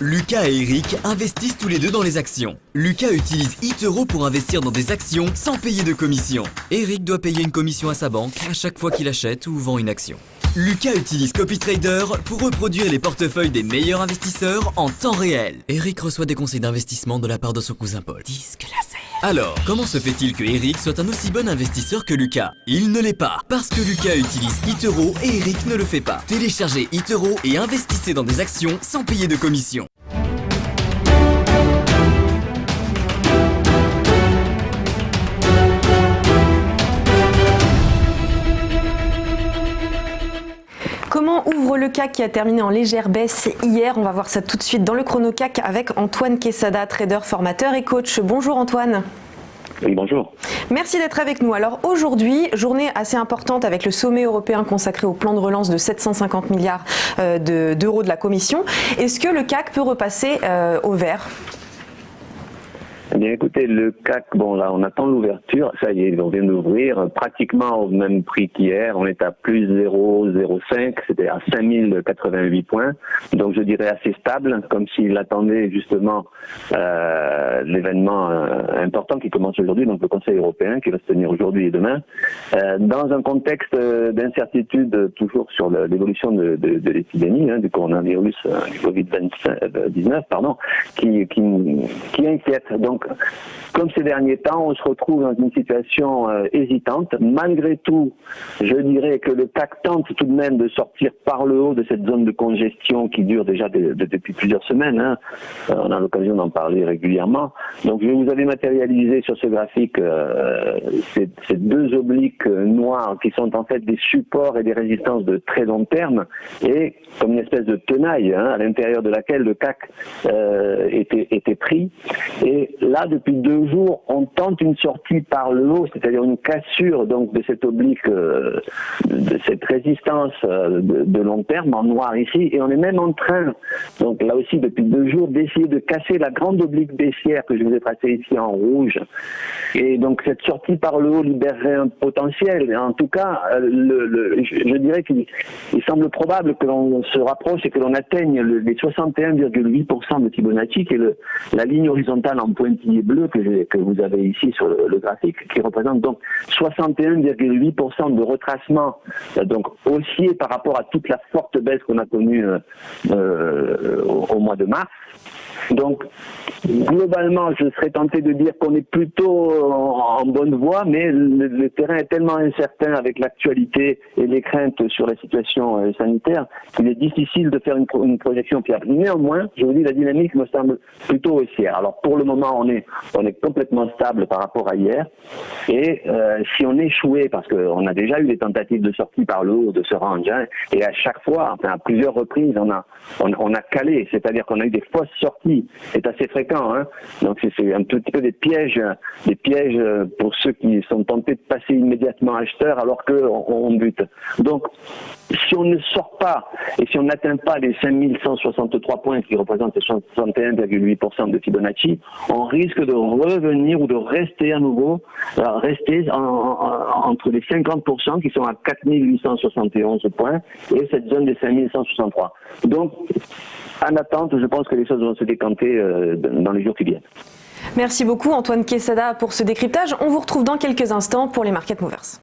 Lucas et Eric investissent tous les deux dans les actions. Lucas utilise eToro pour investir dans des actions sans payer de commission. Eric doit payer une commission à sa banque à chaque fois qu'il achète ou vend une action. Lucas utilise CopyTrader pour reproduire les portefeuilles des meilleurs investisseurs en temps réel. Eric reçoit des conseils d'investissement de la part de son cousin Paul. Disque laser. Alors, comment se fait-il que Eric soit un aussi bon investisseur que Lucas? Il ne l'est pas, parce que Lucas utilise eToro et Eric ne le fait pas. Téléchargez eToro et investissez dans des actions sans payer de commission. Comment ouvre le CAC qui a terminé en légère baisse hier? On va voir ça tout de suite dans le chrono CAC avec Antoine Quesada, trader, formateur et coach. Bonjour Antoine. Oui, bonjour. Merci d'être avec nous. Alors aujourd'hui, journée assez importante avec le sommet européen consacré au plan de relance de 750 milliards d'euros de la Commission. Est-ce que le CAC peut repasser au vert? Eh bien, écoutez, le CAC, bon là, on attend l'ouverture. Ça y est, on vient d'ouvrir pratiquement au même prix qu'hier. On est à plus 0,05, c'était à 5088 points. Donc, je dirais assez stable, comme s'il attendait justement l'événement important qui commence aujourd'hui, donc le Conseil européen qui va se tenir aujourd'hui et demain. Dans un contexte d'incertitude toujours sur l'évolution de l'épidémie, du coronavirus, du Covid-19, qui inquiète. Donc, comme ces derniers temps, on se retrouve dans une situation hésitante. Malgré tout, je dirais que le CAC tente tout de même de sortir par le haut de cette zone de congestion qui dure déjà depuis plusieurs semaines. On a l'occasion d'en parler régulièrement. Donc, je vous avais matérialisé sur ce graphique ces deux obliques noirs qui sont en fait des supports et des résistances de très long terme et comme une espèce de tenaille à l'intérieur de laquelle le CAC était pris. Et là, depuis 2 jours, on tente une sortie par le haut, c'est-à-dire une cassure donc de cette oblique, de cette résistance de long terme en noir ici, et on est même en train, donc là aussi depuis 2 jours, d'essayer de casser la grande oblique baissière que je vous ai tracée ici en rouge. Et donc cette sortie par le haut libérerait un potentiel. En tout cas, je dirais qu'il semble probable que l'on se rapproche et que l'on atteigne les 61,8% de Fibonacci, qui est la ligne horizontale en pointillé bleu que vous avez ici sur le graphique, qui représente donc 61,8% de retracement, donc haussier par rapport à toute la forte baisse qu'on a connue au mois de mars. Donc, globalement, je serais tenté de dire qu'on est plutôt en bonne voie, mais le terrain est tellement incertain avec l'actualité et les craintes sur la situation sanitaire qu'il est difficile de faire une projection fiable. Néanmoins, je vous dis, la dynamique me semble plutôt haussière. Alors, pour le moment, on est complètement stable par rapport à hier. Et si on échouait, parce qu'on a déjà eu des tentatives de sortie par le haut de ce range, et à chaque fois, enfin à plusieurs reprises, on a calé, c'est-à-dire qu'on a eu des fausses sorties. C'est assez fréquent, donc c'est un petit peu des pièges pour ceux qui sont tentés de passer immédiatement acheteurs alors qu'on bute. Donc, si on ne sort pas et si on n'atteint pas les 5163 points qui représentent les 61,8% de Fibonacci, on risque de revenir ou de rester à nouveau, entre les 50% qui sont à 4871 points et cette zone des 5163. Donc, en attente, je pense que les choses vont se décanter dans les jours qui viennent. Merci beaucoup Antoine Quesada pour ce décryptage. On vous retrouve dans quelques instants pour les Market Movers.